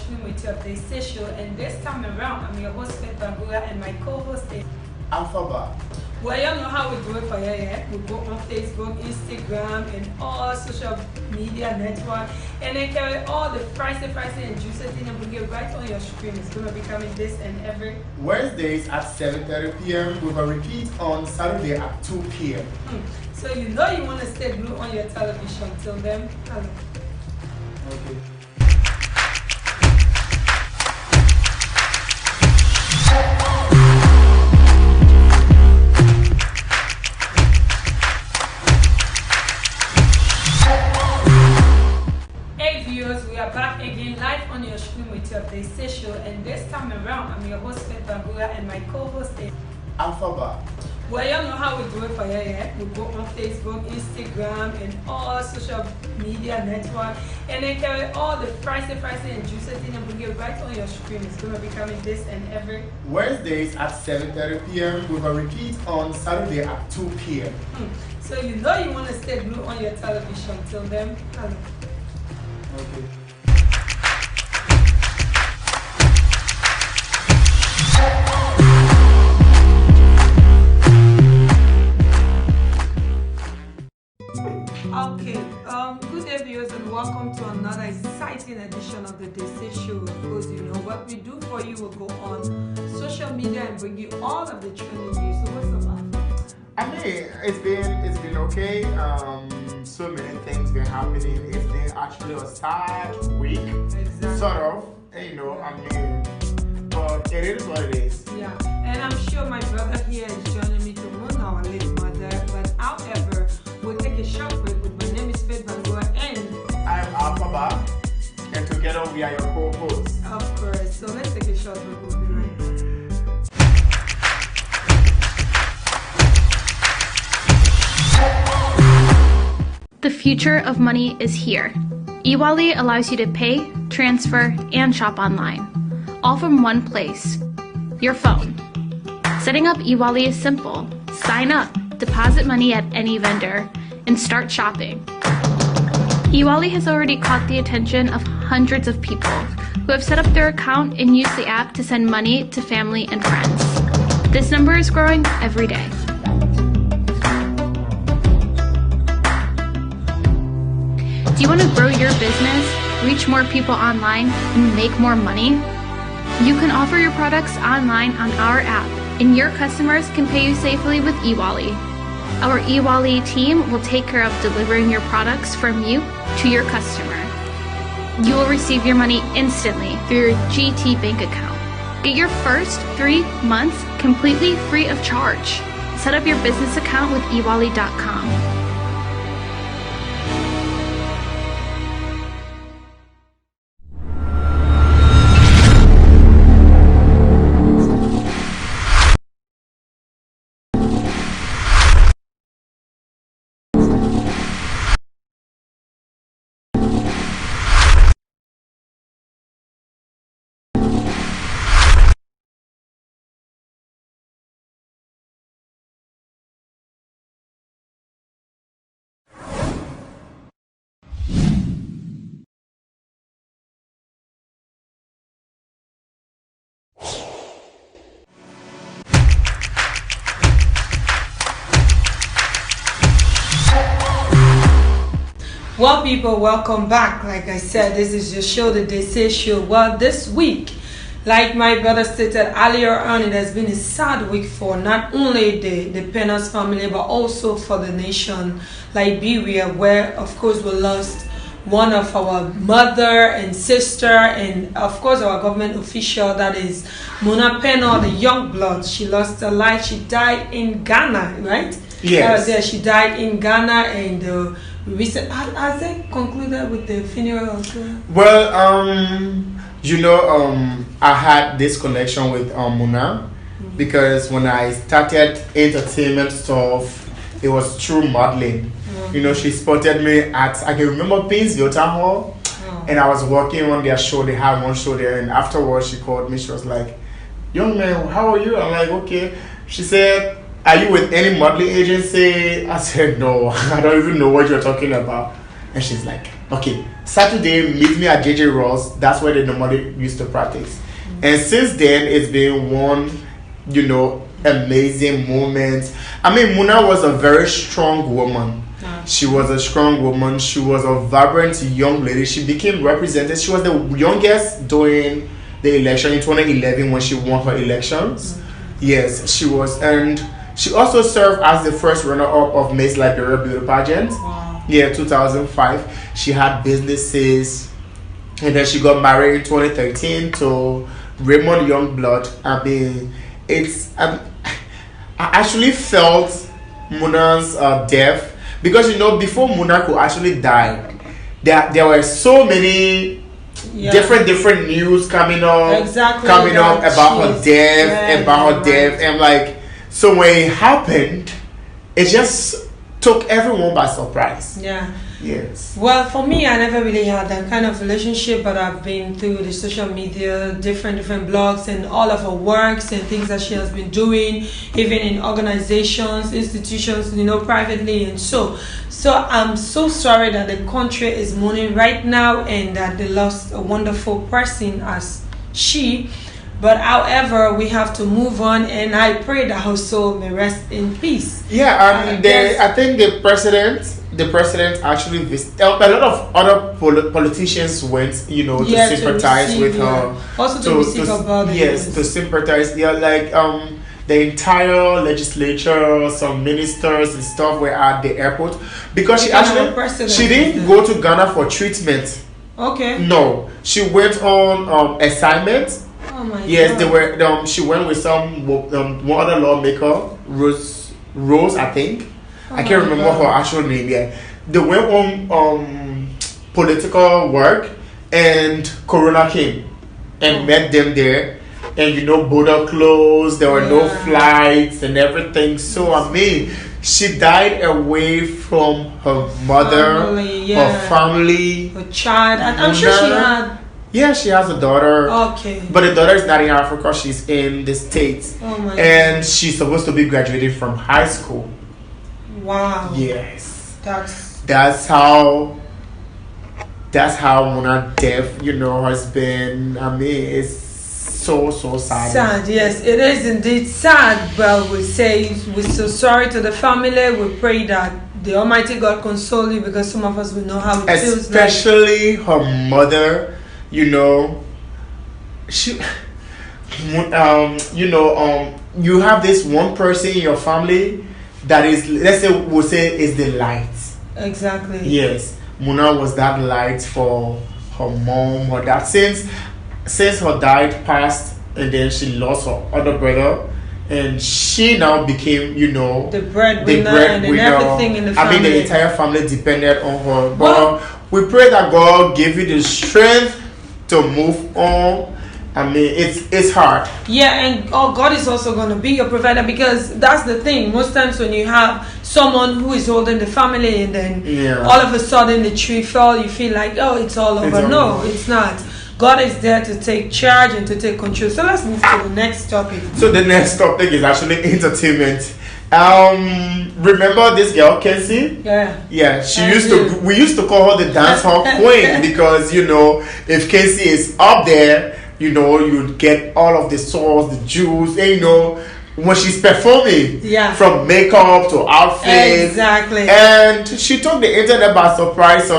stream with you of the Say Show, and this time around, I'm your host, Faith Bangura, and my co-host is Alphabet. Well, you know how we do it for you, yeah? We go on Facebook, Instagram, and all social media networks, and then carry all the pricey and juicy thing and bring it right on your screen. It's going to be coming this and every Wednesdays at 7:30 p.m. with a repeat on Saturday at 2 p.m. So you know you want to stay glued on your television. Till then, hello. Okay. We are back again live on your stream with you of the Say Show, and this time around, I'm your host, Faith Bangura, and my co-host is Alphabet. Well, you know how we do it for you, yeah? We go on Facebook, Instagram, and all social media networks, and then carry all the pricey and juicy thing and bring it right on your screen. It's going to be coming this and every Wednesdays at 7:30 p.m. with a repeat on Saturday at 2 p.m. So you know you want to stay glued on your television. Till then, hello. Okay. Okay, good day viewers, and welcome to another exciting edition of the Say Show. Of course, you know what we do for you will go on social media and bring you all of the trending news. So what's up? I mean, it's been okay. So many things been happening. It's been actually a sad week, Exactly. sort of. You know, I mean, but it is what it is. Yeah, and I'm sure my brother here is joining me to mourn our late mother. But however, we'll take a short break. With my name is Faith Bangura, and I am Alphabet, and together we are your co-hosts. of course, so let's take a short break. We'll be right back. The future of money is here. eWallet allows you to pay, transfer, and shop online, all from one place, your phone. Setting up eWallet is simple. Sign up, deposit money at any vendor, and start shopping. eWallet has already caught the attention of hundreds of people who have set up their account and used the app to send money to family and friends. This number is growing every day. Do you want to grow your business, reach more people online, and make more money? You can offer your products online on our app, and your customers can pay you safely with eWallet. Our eWallet team will take care of delivering your products from you to your customer. You will receive your money instantly through your GT bank account. Get your first 3 months completely free of charge. Set up your business account with eWallet.com. Well, people, welcome back. Like I said, this is your show, the Say Show. Well, this week, like my brother stated earlier on, it has been a sad week for not only the Pennas family, but also for the nation, Liberia, where, of course, we lost one of our mother and sister, and of course our government official, that is Mona Penna, the young blood. She lost her life. She died in Ghana, right? Yes. She died in Ghana, and has they concluded with the funeral? Well, I had this connection with Mona because when I started entertainment stuff, it was through modeling. You know, she spotted me at, I can remember Painesville Town Hall, and I was working on their show. They had one show there, and afterwards she called me. She was like, "Young man, how are you?" I'm like, "Okay." She said, "Are you with any modeling agency?" I said, "No, I don't even know what you're talking about." And she's like, Okay, Saturday, meet me at JJ Ross. That's where they normally used to practice. And since then, it's been one, amazing moment. I mean, Muna was a very strong woman. She was a strong woman. She was a vibrant young lady. She became represented. She was the youngest during the election in 2011 when she won her elections. Yes, she was. And she also served as the first runner-up of Miss Liberia Beauty Pageant. Wow. Yeah, 2005. She had businesses, and then she got married in 2013 to Raymond Youngblood. I mean, I actually felt Muna's death because before Muna could actually die, there were so many different news coming up, about her death, and like, so when it happened, it just took everyone by surprise. Yeah. Yes. Well, for me, I never really had that kind of relationship, but I've been through the social media, different blogs, and all of her works and things that she has been doing, even in organizations, institutions, privately, and so I'm so sorry that the country is mourning right now and that they lost a wonderful person as she. But however, we have to move on, and I pray that her soul may rest in peace. Yeah, I think the president actually visited. A lot of other politicians went, to sympathize with her. Also to receive her body. Yes, to sympathize. Yeah, like the entire legislature, some ministers and stuff were at the airport because she didn't go to Ghana for treatment. Okay. No, she went on assignment. Oh my yes, God. They were. She went with some one other lawmaker, Rose, I think. I can't remember her actual name yet. They went on political work, and Corona came and met them there. And border closed. There were no flights and everything. So I mean, she died away from her mother, her family, her child. And I'm sure she had. Yeah, she has a daughter. Okay. But the daughter is not in Africa. She's in the States. Oh my and she's supposed to be graduating from high school. Wow. Yes. That's how Muna death, has been. I mean, it's so sad. Sad, yes, it is indeed sad. But we say we're so sorry to the family. We pray that the Almighty God console you, because some of us will know how it feels. Especially her mother. She, you have this one person in your family that is, we'll say, is the light. Exactly. Yes, Muna was that light for her mom, her dad. Since her dad passed, and then she lost her other brother, and she now became, the breadwinner and everything in the family. I mean, the entire family depended on her. But we pray that God give you the strength to move on. I mean, it's hard. Yeah, and God is also going to be your provider, because that's the thing. Most times when you have someone who is holding the family, and then all of a sudden the tree fell, you feel like, oh, it's all over. No, it's not. God is there to take charge and to take control. So let's move to the next topic. So the next topic is actually entertainment. Remember this girl, Kenzie? Yeah. We used to call her the dancehall queen because if Kenzie is up there, you'd get all of the sauce, the juice, and when she's performing, from makeup to outfit. Exactly. And she took the internet by surprise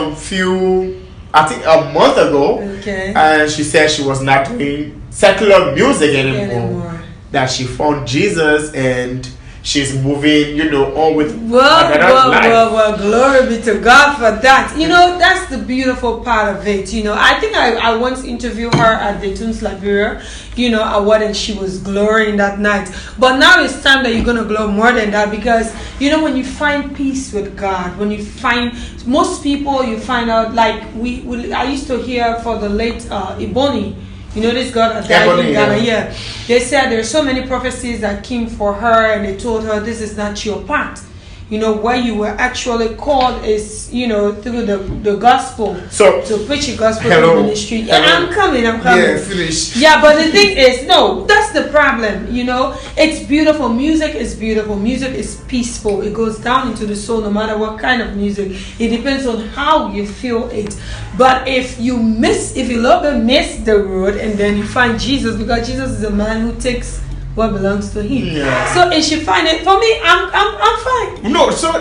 I think a month ago. Okay. And she said she was not doing secular music anymore. That she found Jesus and she's moving, on with another life. Well, glory be to God for that. That's the beautiful part of it. I think I once interviewed her at the Tunes Liberia, award, and she was glorying that night. But now it's time that you're going to glow more than that, because, when you find peace with God, when you find, most people, you find out, like, I used to hear for the late Ebony, this girl that died in Ghana. Yeah. They said there's so many prophecies that came for her, and they told her, this is not your path. where you were actually called is, through the gospel. So to preach the gospel hello, in ministry. hello. I'm coming. Yeah, finish. Yeah, but the thing is, no, that's the problem. It's beautiful. Music is beautiful. Music is peaceful. It goes down into the soul, no matter what kind of music. It depends on how you feel it. But if you love and miss the road, and then you find Jesus, because Jesus is a man who takes what belongs to him. Yeah. So if she find it, for me, I'm fine. No, so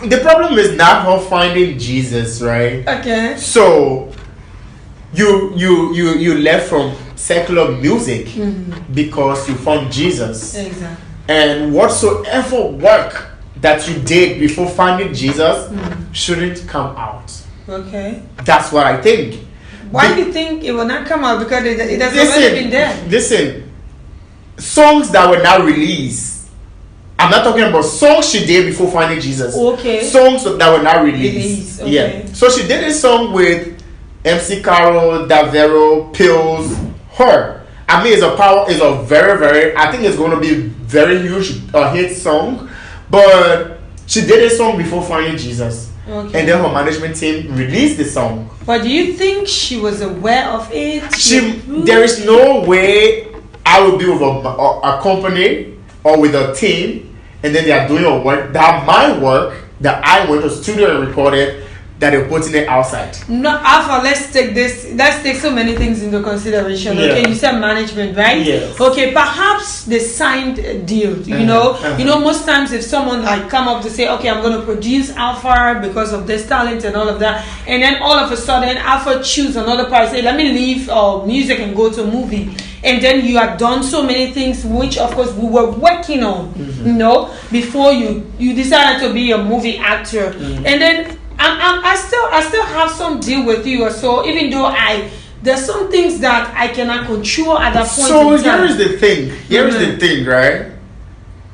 the problem is not her finding Jesus, right? Okay. So you left from secular music because you found Jesus. Exactly. And whatsoever work that you did before finding Jesus shouldn't come out. Okay. That's what I think. Why do you think it will not come out? Because it has already been there. Listen, songs that were not released. I'm not talking about songs she did before finding Jesus. Okay. Songs that were not released. Okay. Yeah. So she did a song with MC Carol, Davero, Pills, her. I mean, it's a very, very, I think it's going to be very huge hit song. But she did a song before finding Jesus. Okay. And then her management team released the song. But do you think she was aware of it? There is no way I would be with a company or with a team, and then they are doing a work that my work that I went to studio and recorded, that they're putting it outside. No, Alpha, let's take so many things into consideration. Yeah. Okay, you said management, right? Yes. Okay, perhaps they signed a deal. Most times if someone like come up to say, okay, I'm going to produce Alpha because of this talent and all of that, and then all of a sudden Alpha choose another part, say, let me leave music and go to a movie. And then you have done so many things, which of course we were working on, before you decided to be a movie actor. And then I still have some deal with you or so, even though there's some things that I cannot control at that point So in time. here is the thing, right?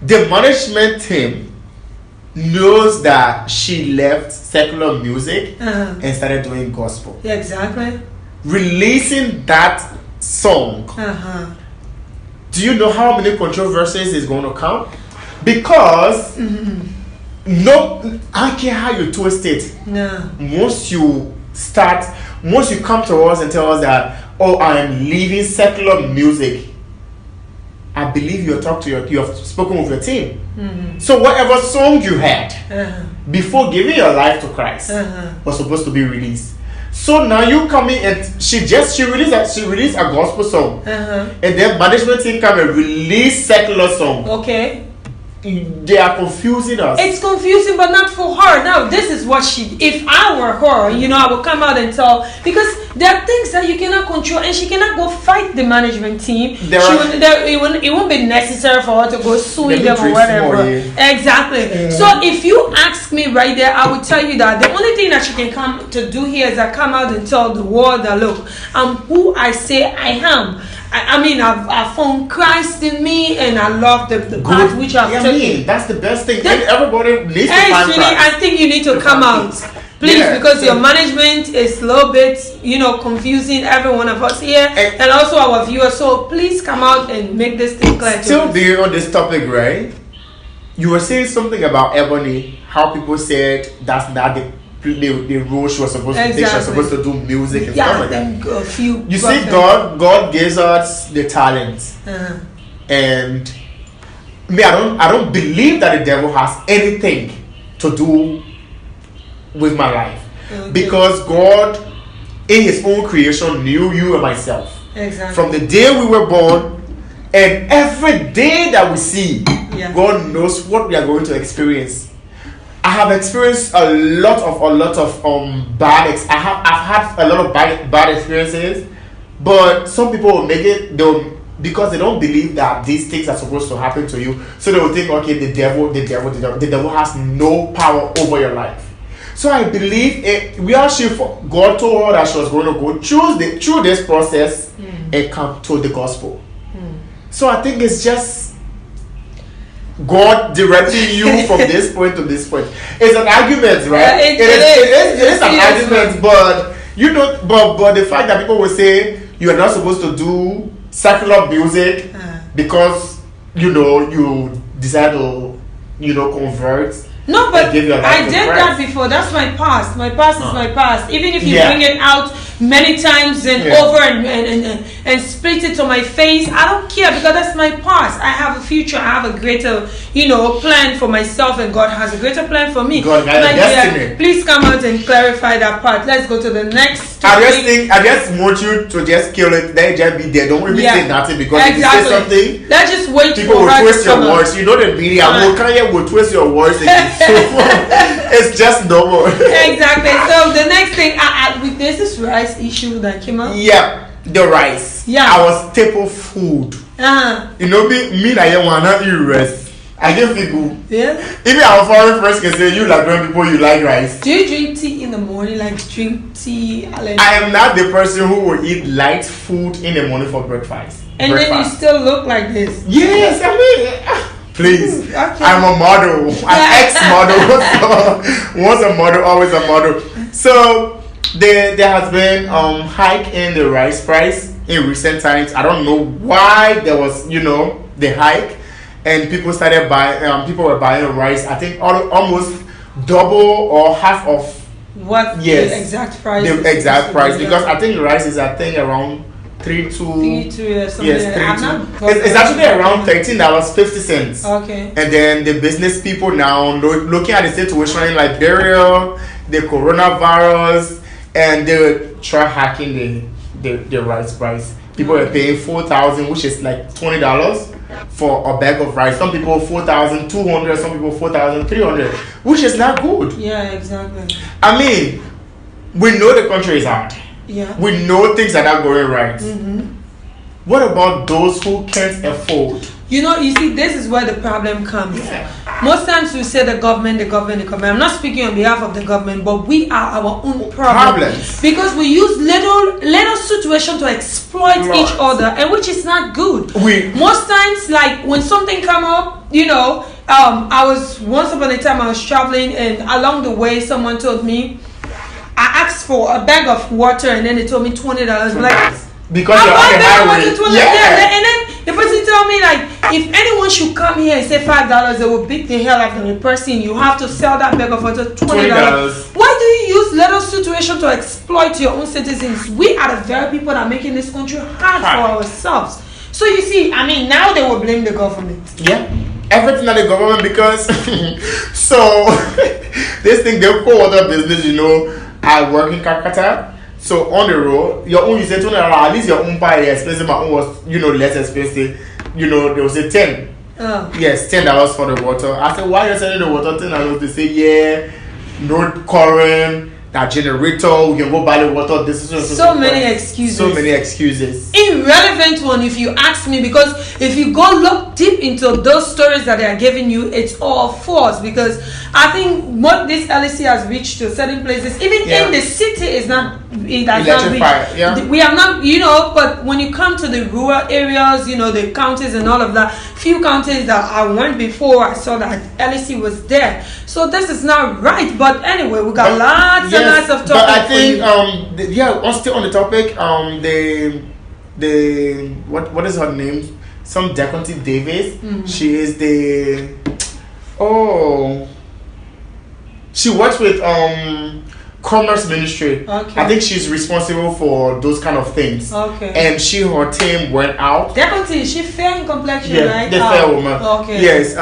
The management team knows that she left secular music and started doing gospel. Yeah, exactly. Releasing that song. Do you know how many controversies is going to come? Because no, I don't care how you twist it. No. Once you come to us and tell us that, oh, I am leaving secular music, I believe you have spoken with your team. So whatever song you had before giving your life to Christ was supposed to be released. So now you come in and she released a gospel song, and then management team come and release secular song. Okay. They are confusing us. It's confusing, but not for her. Now, this is what if I were her, I would come out and tell, because there are things that you cannot control, and she cannot go fight the management team. It won't be necessary for her to go suing them or whatever. Exactly. So if you ask me right there, I would tell you that the only thing that she can come to do here is that come out and tell the world that, look, I'm who I say I am. I've found Christ in me, and I love the path which I've taken. That's the best thing. Everybody needs to find Christ. I think you need to come out, please, because your management is a little bit, confusing every one of us here, and also our viewers. So please come out and make this thing clear. Still being on this topic, right? You were saying something about Ebony, how people said that's not the role she was supposed to take. She was supposed to do music and stuff like that. You see, God gives us the talent, and I don't believe that the devil has anything to do with my life, because God, in His own creation, knew you and myself from the day we were born, and every day that we see, God knows what we are going to experience. I have experienced a lot of bad. I've had a lot of bad experiences, but some people will make it because they don't believe that these things are supposed to happen to you. So they will think, okay, the devil has no power over your life. So I believe God told her that she was going to go through this process and come to the gospel. So I think it's just God directing you from this point to this point. It's an argument, right? It is an argument, but but the fact that people will say you are not supposed to do secular music because you decide to convert No, but give you a I life did price. that before. That's my past. My past is my past. Even if you Yeah. bring it out many times and over and split it to my face, I don't care because that's my past. I have a future. I have a greater, plan for myself, and God has a greater plan for me. God has a destiny. Please come out and clarify that part. Let's go to the next I topic. just want you to just kill it. Then just be there. Don't even say nothing because if you say something, let's just wait people for will her twist to your come out. words. You know the media will twist your words again. So it's just normal. Exactly. So the next thing, with this rice issue that came up. Yeah, the rice. Yeah. Our staple food. You know, me I don't wanna eat rice. I get feel. Yeah. Even our foreign friends can say you like when people you like rice. Do you drink tea in the morning? Like drink tea? I am not the person who will eat light food in the morning for breakfast. And then you still look like this. Yes, I mean. Please, Okay. I'm a model, an ex-model. So once a model, always a model. So there has been hike in the rice price in recent times. I don't know why there was the hike, and people started buying. People were buying rice. I think almost double or half of what the exact price. The exact price, because I think rice is around 3 to or something. yes, 3 to. It's actually around $13.50. Okay. And then the business people now looking at the situation in Liberia, the coronavirus, and they try hacking the rice price. People are paying $4,000, which is like $20 for a bag of rice. Some people $4,200, some people $4,300, which is not good. Yeah, exactly. I mean, we know the country is hard. Yeah. We know things are not going right. What about those who can't afford? You see, this is where the problem comes. Yeah. Most times we say the government. I'm not speaking on behalf of the government, but we are our own problems. Because we use little situation to exploit each other, and which is not good. Most times, like when something come up, I was once upon a time I was traveling, and along the way someone told me, I asked for a bag of water, and then they told me $20. Like, because you're on the highway. And then the person told me, like, if anyone should come here and say $5, they will beat the hell out of the person. You have to sell that bag of water $20. Why do you use little situation to exploit your own citizens? We are the very people that are making this country hard for ourselves. So you see, I mean, now they will blame the government. Yeah. Everything at the government, because so this thing, they call other business, I work in Calcutta. So on the road, your own, you say $20, at least your own pie is expensive, my own was, less expensive. They will say 10. Yes, $10 for the water. I said, why are you selling the water $10? They say, no current, that generator, we can go buy the water. This is so many excuses. So many excuses. Irrelevant one, if you ask me, because if you go look deep into those stories that they are giving you, it's all false. Because I think what this LEC has reached to certain places, even in the city, is not. It has not reached. Yeah. We have not, but when you come to the rural areas, the counties and all of that, few counties that I went before, I saw that LEC was there. So this is not right. But anyway, we got lots and lots of topics. But I think, still on the topic, the what is her name? Some Deconti Davis. She is she works with Commerce Ministry. Okay. I think she's responsible for those kind of things. Okay. And her team went out. Deconti, is she fair in complexion, right? The fair woman. Okay. Yes.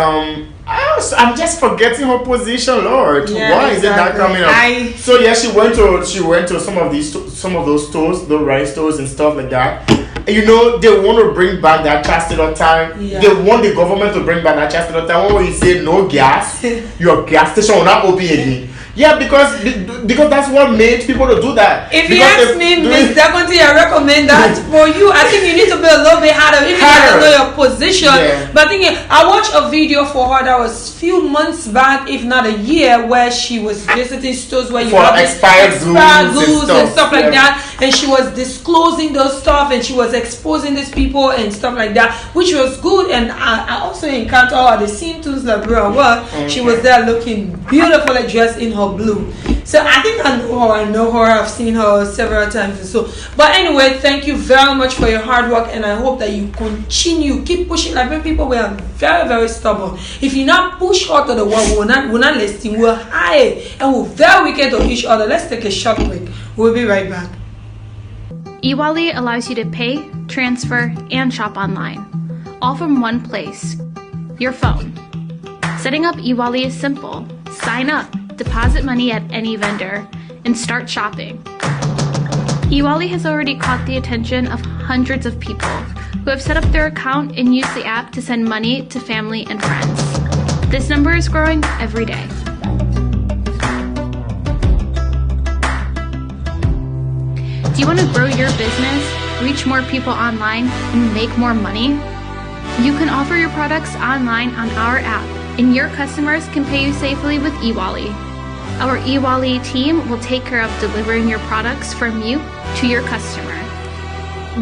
I'm just forgetting her position, Lord. Yeah, why is it not coming up? So she went to some of those stores, the rice stores and stuff like that. And they want to bring back that chastity time. Yeah. They want the government to bring back that chastity time. When you say no gas, your gas station will not open again. Yeah, because that's what made people to do that. If you ask me, Miss Deconti, I recommend that for you. I think you need to be a little bit harder, even if you don't know your position. Yeah. But I watched a video for her that was few months back, if not a year, where she was visiting stores where you have expired goods and stuff like that, and she was disclosing those stuff and she was exposing these people and stuff like that, which was good. And I also encountered her at the Seam Tools Library. She was there looking beautifully dressed in her blue. So I think I know her. I've seen her several times and so. But anyway, thank you very much for your hard work, and I hope that you continue, keep pushing. Like when people were very, very stubborn. If you not push out of the wall, we're not listening. We're high and we're very wicked of each other. Let's take a short break. We'll be right back. eWallet allows you to pay, transfer, and shop online, all from one place, your phone. Setting up eWallet is simple. Sign up, deposit money at any vendor, and start shopping. eWallet has already caught the attention of hundreds of people who have set up their account and used the app to send money to family and friends. This number is growing every day. Do you want to grow your business, reach more people online, and make more money? You can offer your products online on our app, and your customers can pay you safely with eWallet. Our eWallet team will take care of delivering your products from you to your customer.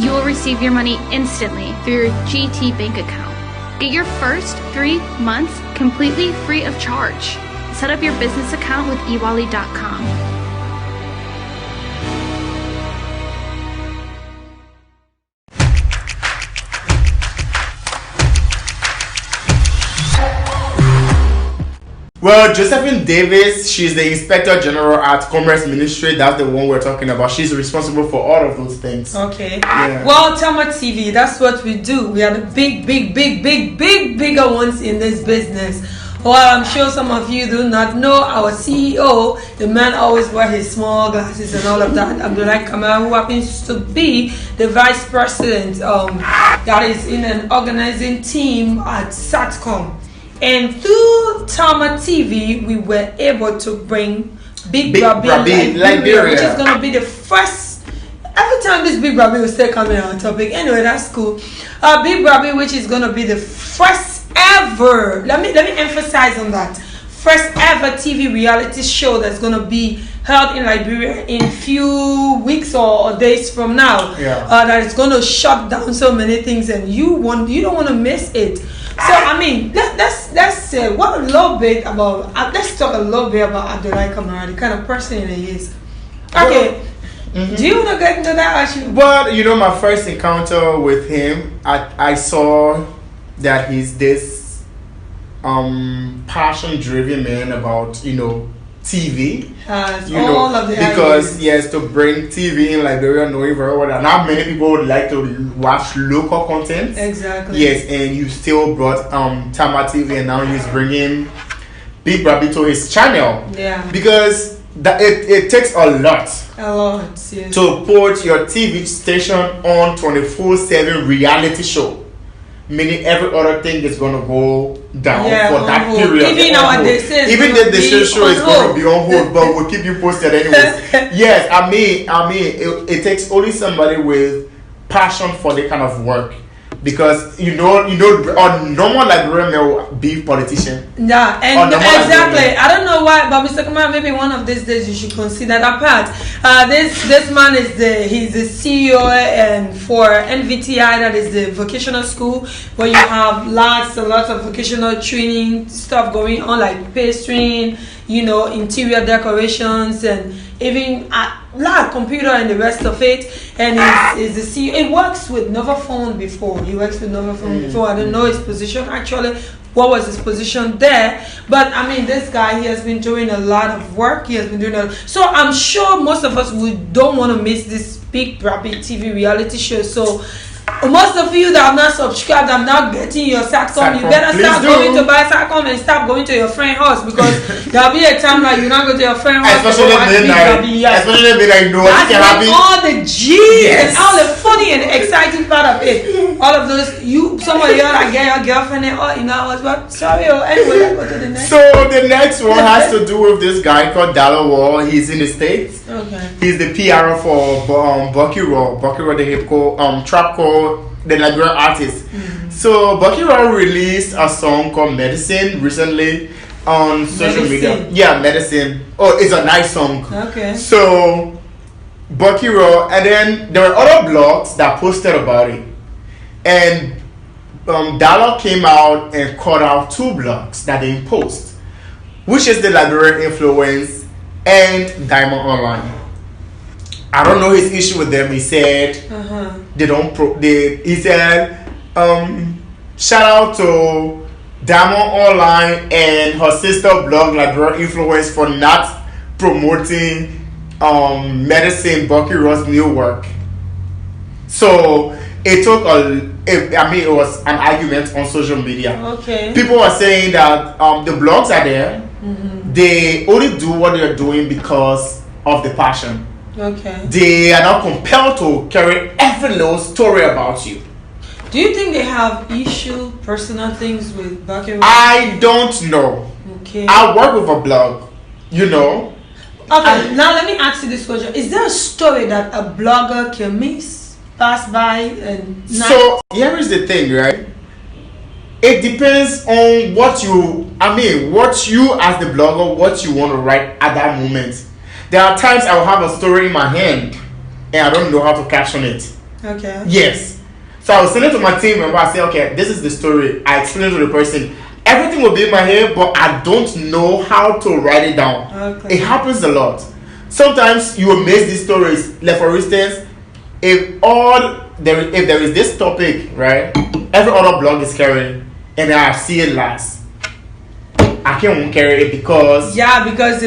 You will receive your money instantly through your GT bank account. Get your first 3 months completely free of charge. Set up your business account with eWallet.com. Well, Josephine Davis, she's the Inspector General at Commerce Ministry. That's the one we're talking about. She's responsible for all of those things. Okay. Yeah. Well, Tamma TV, that's what we do. We are the bigger ones in this business. Well, I'm sure some of you do not know our CEO. The man always wears his small glasses and all of that. Abdullah Kamara, who happens to be the vice president that is in an organizing team at SATCOM. And through Tamma TV, we were able to bring Big Brabi Liberia, which is going to be the first. Every time this Big Brabi will stay coming on topic. Anyway, that's cool. Big Brabi, which is going to be the first ever. Let me emphasize on that. First ever TV reality show that's going to be held in Liberia in few weeks or days from now. Yeah. That is going to shut down so many things, and you don't want to miss it. So I mean, let's what a little bit about. Let's talk a little bit about Abdullah Kamara, the kind of person he is. Okay, do you want to get into that? Actually? But my first encounter with him, I saw that he's this passion-driven man about TV. All of the because ideas. yes, to bring TV in Liberia, knowing very well that not many people would like to watch local content. Exactly. Yes, and you still brought Tamma TV, and now he's bringing Big Brabi to his channel. Yeah. Because it takes a lot. Yes. To put your TV station on 24/7 reality show. Meaning every other thing is going to go down for that period. Even the show is going to be on hold, but we'll keep you posted anyways. Yes, I mean, it takes only somebody with passion for the kind of work. Because a normal Liberian will be politician. Yeah, and exactly. I don't know why, but Mr. Kamara, maybe one of these days you should consider that part. This man is he's the CEO and for NVTI, that is the vocational school where you have lots and lots of vocational training stuff going on, like pastry, interior decorations, and even lot computer and the rest of it. And is the CEO. It works with Novaphone before. He works with Novaphone before. I don't know his position actually. What was his position there? But I mean, this guy, he has been doing a lot of work. He has been doing so I'm sure most of us don't want to miss this Big Brabi TV reality show. So most of you that have not subscribed, I'm not getting your SATCOM. You better start going to buy SATCOM and stop going to your friend's house, because there'll be a time like you not go to your friend's house. Especially midnight. Especially midnight, that's can happen. All the G's and all the funny and exciting part of it. All of those, somebody else like get your girlfriend and but sorry. Anyway, let's go to the next. So the next one has to do with this guy called Dallas Wall. He's in the States. Okay. He's the PR for Bucky Raw, the hip trapcore, the Liberian artist. Mm-hmm. So Bucky Raw released a song called Medicine recently on social media. Yeah, Medicine. Oh, it's a nice song. Okay. So Bucky Raw, and then there were other blogs that posted about it, and Dalla came out and called out 2 blogs that they post, which is the Liberian influence and Diamond Online. I don't know his issue with them. He said they don't. He said, shout out to Diamond Online and her sister blog, like Real Influence, for not promoting Medicine Bucky Ross' new work. So it took it was an argument on social media. Okay. People are saying that the blogs are there. They only do what they're doing because of the passion. Okay. They are not compelled to carry every little story about you. Do you think they have personal things with Bucky Ross? I don't know. Okay. I work with a blog, you know. Okay, now let me ask you this question. Is there a story that a blogger can pass by and not? So here is the thing, right? It depends on what you as the blogger, what you want to write at that moment. There are times I will have a story in my hand and I don't know how to caption it. Okay. Yes. So I will send it to my team member. I say, okay, this is the story. I explain it to the person. Everything will be in my head, but I don't know how to write it down. Okay. It happens a lot. Sometimes you will miss these stories. Like for instance, if there is this topic, right? Every other blog is carrying, and I see it last. I can't carry it because it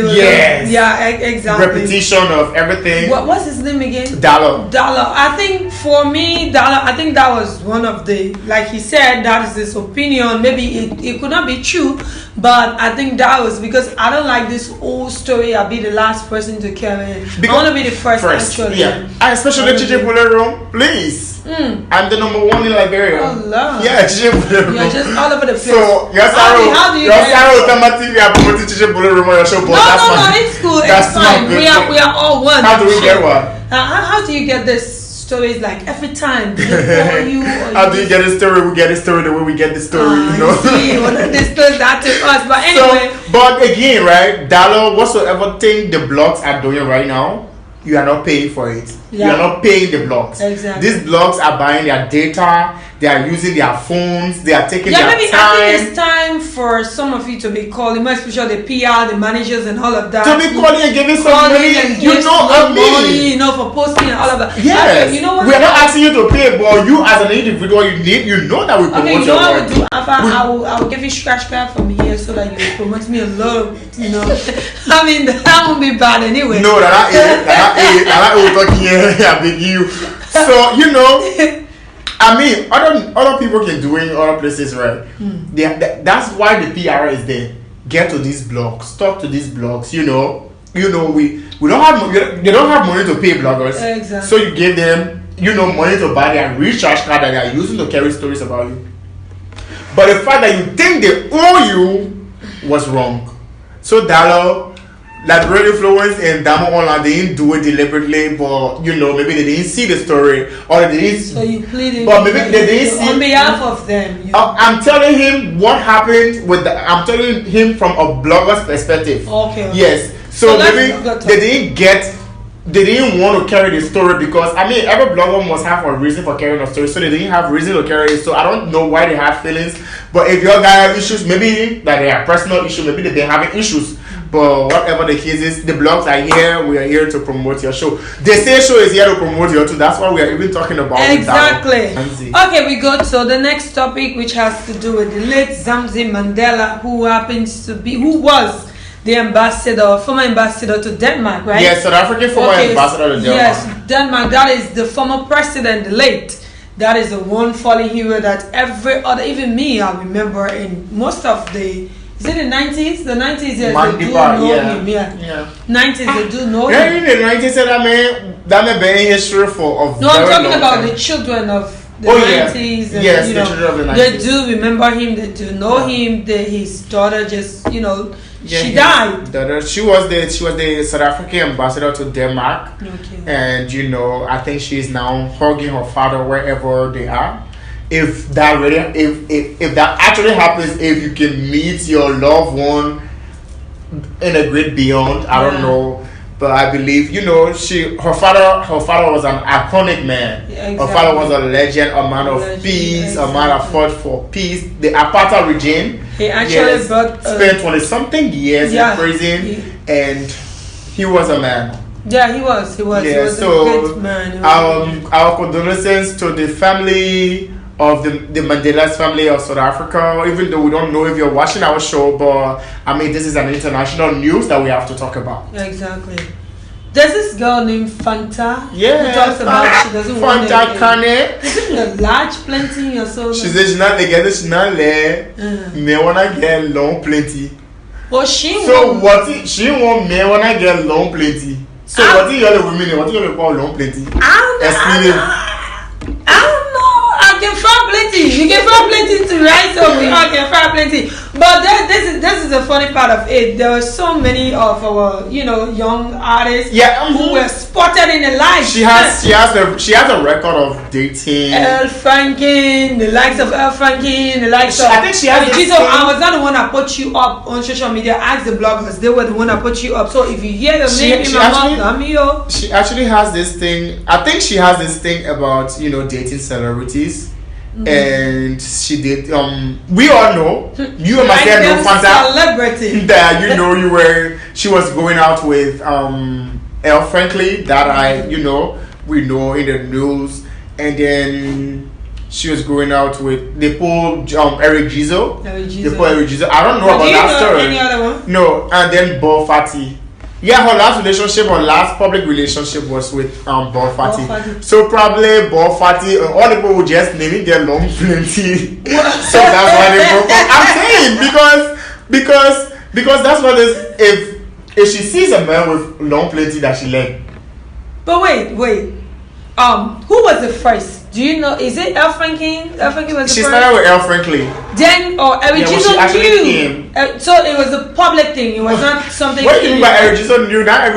was exactly repetition of everything. What's his name again? Dollar. I think for me, I think that was one of the, like he said, that is his opinion. Maybe it could not be true, but I think that was because I don't like this old story. I'll be the last person to carry it. I want to be the first actually. Yeah, especially Chiche Bulero, please. I'm the number one in Liberia. Oh Lord. Yeah, Chiche Bulero. You're just all over the place. So how do you Tamma TV are promoting Chiche Bulero on your show, but no, it's cool. It's fine. We are all one. How do we get one? How do you get this? Stories like every time do they call you? How do you get a story? We get a story the way we get the story, you know. See, one of the stories that to us, but anyway. So, but again, right, Dollar, whatsoever thing the blogs are doing right now, you are not paying for it. You are not paying the blogs. Exactly. These blogs are buying their data. They are using their phones. They are taking their maybe time. I think it's time for some of you to be calling, especially the PR, the managers, and all of that. To be calling and giving some money, money, for posting and all of that. Yes. Okay, you know what? We are not asking you to pay, but you as an individual, you know that we promote your work. Okay, you know what I would do? I will give you scratch card from here so that you will promote me a little bit. You know, I mean that won't be bad anyway. No, that is talking here. I beg you. So you know. I mean, other people can do it in other places, right? That's why the PR is there. Get to these blogs, talk to these blogs. You know, we don't have they don't have money to pay bloggers, exactly. So you give them money to buy their recharge card that they are using to carry stories about you. But the fact that you think they owe you was wrong. So Dollar, like Real Influence and Diamond Online, they didn't do it deliberately, but maybe they didn't see the story or they didn't. So you pleaded, but maybe they didn't see on behalf of them. I'm telling him what happened I'm telling him from a blogger's perspective. Okay. Yes. So maybe they didn't want to carry the story because every blogger must have a reason for carrying a story, so they didn't have reason to carry it. So I don't know why they had feelings, but if your guy have issues, maybe that they have personal issues, maybe they've been having issues. But whatever the case is, the blogs are here. We are here to promote your show. They say show is here to promote your too. That's why we are even talking about exactly. Okay, we go to the next topic, which has to do with the late Zamzi Mandela, who was the former ambassador to Denmark, right? Yes, South African former ambassador to Denmark. Yes, Denmark. That is the former president, the late. That is the one fallen hero that every other, even me, I remember in most of the. Is it the 90s? The 90s, yes, they do know him. Yeah. 90s, they do know him. Yeah, in the 90s, that may be in history for of. No, I'm talking about the children of the 90s. And, yes, the children of the 90s. They do remember him. They do know him. His daughter just, she died. She was the South African ambassador to Denmark. Okay. And I think she's now hugging her father wherever they are. If that actually happens, if you can meet your loved one in a great beyond, I don't know, but I believe her father was an iconic man. Yeah, exactly. Her father was a legend, a man of peace, a man that fought for peace. The apartheid regime. He actually spent 20-something years in prison, and he was a man. Yeah, he was. He was. Yeah, He was so a great man. He was our condolences to the family of the Mandela's family of South Africa. Even though we don't know if you're watching our show, but I mean, this is an international news that we have to talk about. Yeah, exactly. There's this girl named Fanta. Yeah, who talks about she doesn't want Fanta Kane. Isn't a large plenty or so? She says she's not get she's not there. Me wanna get long plenty. But she So won't. she want me wanna get long plenty. So what do you all women? What do you call long plenty? I don't know. I can find plenty. You can find plenty to write, so we all can find plenty. But this is the funny part of it. There were so many of our young artists who were spotted in the light. She has a record of dating Elle Franken, the likes of Elle Franken, the likes of. I think she has. I was not the one that put you up on social media. Ask the bloggers; they were the one that put you up. So if you hear your name in my mouth, I'm yo. She actually has this thing. I think she has this thing about dating celebrities. And she did. We all know. You and myself know Fanta. Celebrity. That She was going out with Elle Frankly. That we know in the news. And then she was going out with the Paul Eric Gizo. The Paul Eric Gizo. I don't know about that story. Any other one? No. And then Bo Fati. Yeah, her last public relationship was with Bo Fati. So probably Bo Fati, all the people who just name it their long plenty. So that's why they broke up. I'm saying because that's what is if she sees a man with long plenty that she like. But wait. Who was the first? Do you know? Is it Elle Franken? Elle Franken was the first. She started with Elle Frankly. Then, Eric Gizo knew. So it was a public thing. It was not something. What do you mean by Eric Gizo knew? Not every